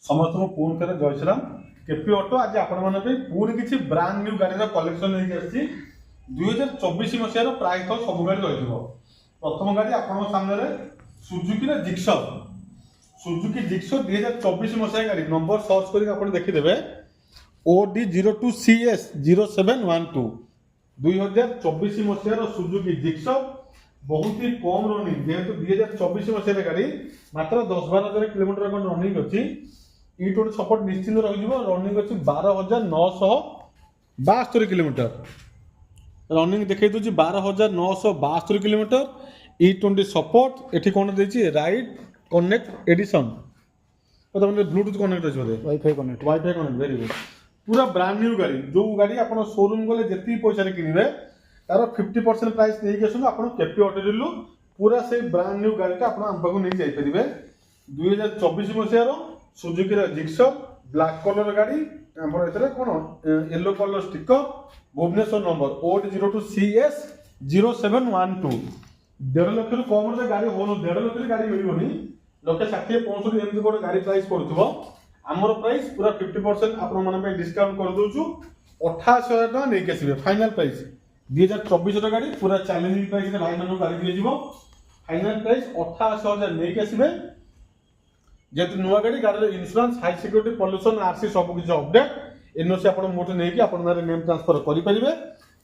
समस्त को पुणी थे जय श्रीराम केपी ऑटो आज आपण पुणी किसी ब्रांड न्यू गाड़ी कलेक्शन लेके 2024 मसीहार प्राय सब गाड़ी रही प्रथम गाड़ी आप सामने सुजुकी जिक्सर सुजुकी जिक्सर 2024 मसीहा गाड़ी नंबर सर्च कर देखीदे OD02CS 0712 2024 मसीहार सुजुकी जिक्सर बहुत ही कम रनिंग जेहेतु 2024 मसीह गाड़ी मात्र 10-12 किलोमीटर रनिंग अच्छी E20 सपोर्ट निश्चिंत रही रनिंग अच्छी 12,972 किलोमीटर रनिंग देखा दूसरी 12,972 किलोमीटर E20 सपोर्ट एटी कौन देखिए right connect edition bluetooth connect अच्छे वाईफाई कनेक्ट वेरी गुड पूरा ब्रांड न्यू गाड़ी जो गाड़ी आप शोरूम गले जी पैसा किनबे तार 50% प्राइस नहीं आसुन आप केपी ऑटो पूरा से ब्रांड न्यू गाड़ी आप नहीं जापर 2024 मसीहार सुजुकी जिक्सर ब्लैक कलर गाड़ी कौन yellow colour sticker Bhubaneswar number OD02CS 0712 1.5 lakh कम गाड़ी हो 1.5 लाख गाड़ी मिलनी 1,60,65 एमती गोटे गाड़ी प्राइस पड़ुव आमर प्राइस पूरा 50% आप डिस्काउंट कर दूचु 88,000 टका नहीं आसवे फाइनाल प्राइस 2024 गाड़ी पूरा चैलेंजिंग प्राइस भाई मान गाड़ी दिए फाइनाल प्राइस 88,000 नहीं आसवे जेहेतु नुआ गाड़ी गाड़ी insurance high security pollution RC सबकिछ अपडेट एनओसी आप मोटे नहीं आपरे नेम ट्रांसफर करेंगे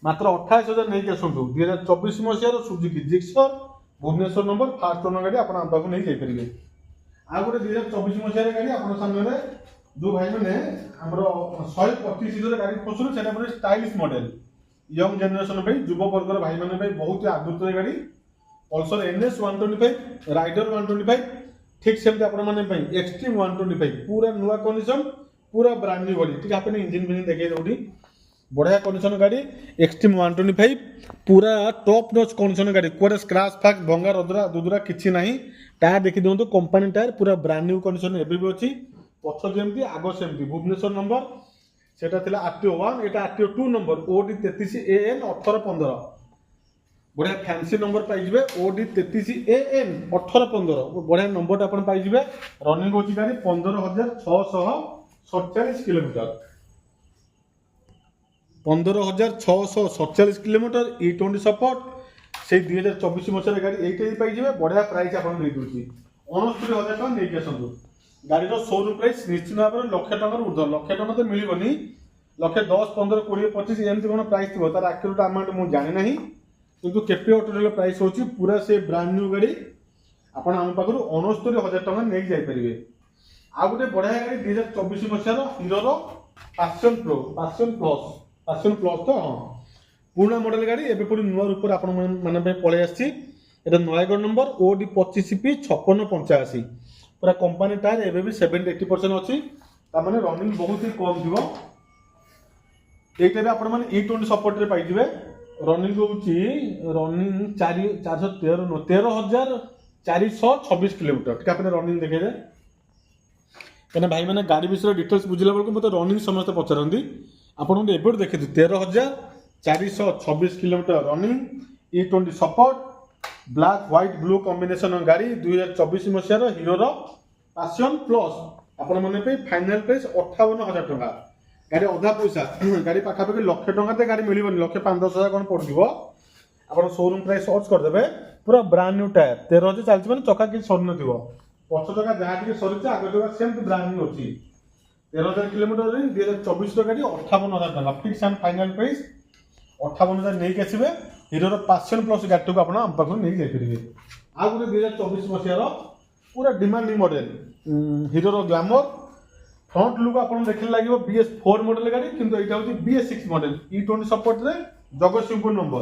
मात्र 28,000 नहीं आसतु 2024 मसीहार Suzuki Gixxer Bhubaneswar number first owner गाड़ी आप नहीं जापर आ गए 2024 मसीहार गाड़ी आप सामने जो भाई मैंने 125 सीटर गाड़ी खोजुन से स्टाइलिश मॉडल यंग जनरेशन भाई युव वर्गर भाई मैंने बहुत ही आदृत गाड़ी पल्सर NS 125 राइडर 125 ठीक सेमती आपने एक्सट्रीम 125 पूरा नुआ कंडीशन पूरा ब्रांड न्यू गाड़ी ठीक आपने इंजिन फिजिन देखिए दौड़ी बढ़िया कंडीशन गाड़ी एक्सट्रीम 125 पूरा टॉप नॉच कंडीशन गाड़ी कोई स्क्रैच फैक्स भंगा रदरा दुदरा किसी ना टायर देखी दिखाँ कंपानी टायर पूरा ब्रांड न्यू कंडीशन एवं भी अच्छी पछ जमी आग सेमती भुवनेश्वर नंबर से RTO 1 एटा RTO 2 नंबर OD33AN 1815 बढ़िया फैंसी नंबर पाइबे OD33AN 1815 बढ़िया नंबर आप पाइबे रनिंग होची गाड़ी 15,647 किलोमीटर 15,647 किलोमीटर E20 सपोर्ट से 2024 मसीहार गाड़ी यही पाइबे बढ़िया प्राइस आप 69,000 टका नहीं आसतु गाड़ी शोरूम प्राइस निश्चित भाव में 1,00,000 टकर ऊर्ध 1,00,000 टका तो मिलनी 1,10,000 15 20 25 एमती कौन प्राइस थी तार एक्चुअल अमाउंट मुझे जानी ना किंतु केपी ऑटो प्राइस होची पूरा से ब्रांड न्यू गाड़ी आपण आम पाखु 69,000 टका नहीं जापर आ गए बढ़िया गाड़ी 2024 मसीहार हीरो पैशन प्लस तो हाँ पुराना मॉडल गाड़ी एवं पूरी नुआ रूप मैंने पलि आसी नयगढ़ नंबर OD25P 5685 पूरा कंपानी टायर एवं भी 70-80% अच्छी तार रनिंग बहुत ही कम थी ये आप E20 सपोर्ट पाइबे रनिंग होची रनिंग 13,426 किलोमीटर ठीक आपने रनिंग देखे कहीं भाई मैंने गाड़ी विषय डिटेल्स बुझला बेलू मतलब रनिंग समस्त पचारती आपको एबे देखी 13,426 kilometre running E20 support black white blue combination गाड़ी 2024 मसीहार हीरो पैशन प्लस आपण मैंने फाइनाल प्राइस 58,000 टका गाड़ी अधा पैसा गाड़ी पाखापाखि 1,00,000 टका गाड़ी मिलनी 1,05,10,000 कौन पड़ो आप शोरूम प्राइस सर्च करदे पूरा ब्रांड न्यू टायर 13,000 चलती मैंने चका किसी सर न पछ चका जहाँ सरी आग चका सेम ब्रांड न्यू अच्छी 13,000 किलोमीटर 2024 गाड़ी 58,000 टका फिक्स एंड फाइनाल प्राइस 58,000 नहीं आसवे हीरो पैशन प्लस गाड़ी को आप नहीं जापर आ गए 2024 मसीहार पूरा demanding model hero glamour front look आप देखने लगे BS4 मॉडल गाड़ी किंतु यहाँ हूँ BS6 मॉडल E20 सपोर्ट रे जगतसिंहपुर नंबर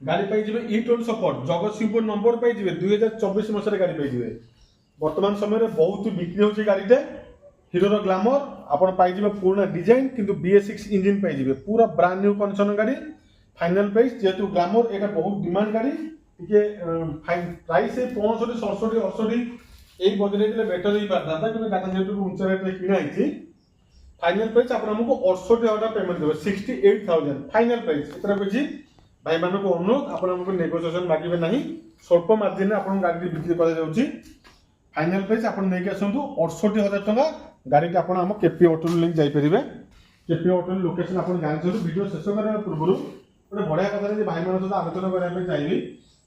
गाड़ी पाइबे E20 सपोर्ट जगतसिंहपुर नंबर पाइबे 2024 मसीहार गाड़ी पाइबे वर्तमान समय बहुत बिक्री होची गाड़ीटे हीरो ग्लैमर आप पाइबे पुराना डिजाइन किंतु BS6 इंजिन पाइबे पूरा ब्रांड न्यू कंडीशन गाड़ी फाइनाल प्राइस जेहेतु ग्लैमर यहाँ बहुत डिमांड गाड़ी टी प्राइस 65-67-68 यही बजट बेटर हो पाता था कि टाटा जेहेतु उच्च रेट किनाई फाइनाल प्राइस आपको 68,000 पेमेंट देवे 68,000 फाइनाल प्राइस इतना बुझी भाई मान अनुरोध आपको नेगोशिएशन मागे ना स्वल्प मार्जिन आप गाड़ी बिक्री कर फाइनाल प्राइस आप नहीं आसतु 68,000 टका गाड़ी आप केपी ऑटो लिंक जापरेंगे। केपी ऑटो लोकेशन आप जानते वीडियो शेष करने पूर्व गोटे बढ़िया कथा भाई मान सहित आलोचना करने चाहिए।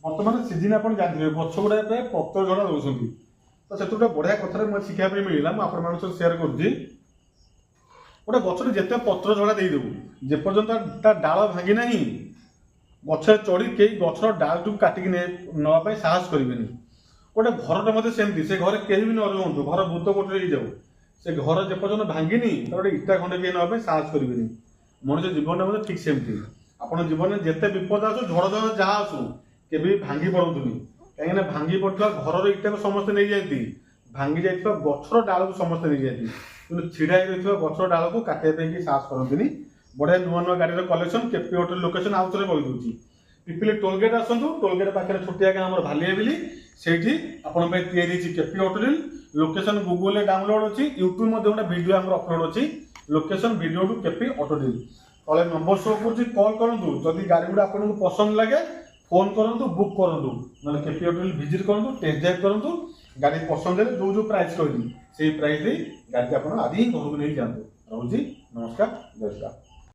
बर्तमान सीजन आप जानते गछ गुड़ा प्राय पत्र झड़ा दौरान तो से गोटे बढ़िया कथा शिखा मिलला मुझे सेयार करुँगी। गोटे गचर जिते पत्र झड़ा देदेबू जेपर्यंत डाल भांगी ना गचर चढ़ी कई गचर डाल टू काटिक नापी साहस करेंगे। गोटे घरटे मत सेमती से घर कहीं भी न रुहतु घर भूत कोठरी जाऊ से घर जेपर्यंत भांगिनी तो गोटे इटा खंडे भी नापी साहस करेंगे। मनुष्य जीवन में ठीक सेमती आप जीवन में जिते विपद आसू झड़ झड़ जहाँ आसू के भांगी पड़तुनि कहीं भांगी पड़ता घर इटा को समस्ते नहीं जाती भांगी जाइए गचर डाल को समस्ते नहीं जाती कि छिड़ा गचर डाल को काटापी साहस करते। बढ़िया नुआ नुआ गाड़ी कलेक्शन केपी ऑटो लोकेशन आउ थे कहीदे पिपिली टोलगेट आसतु टोलगेट पाखे छोटिया गाँव आम भालिया बिली से आपण KP auto location Google download अच्छी यूट्यूब गोटे वीडियो आम अपलोड अच्छी location video to KP auto तले नंबर शो कर कॉल करूँ जदि गाड़ी गुड़ा आपको पसंद लगे फोन करूँ बुक करूँ ना केपी ऑटो विजिट करूँ टेस्ट ड्राइव करूँ गाड़ी पसंद है जो प्राइस कहली से प्राइस गाड़ी आप आज ही घर को नहीं जातु। रोजी नमस्कार जय श्री राम।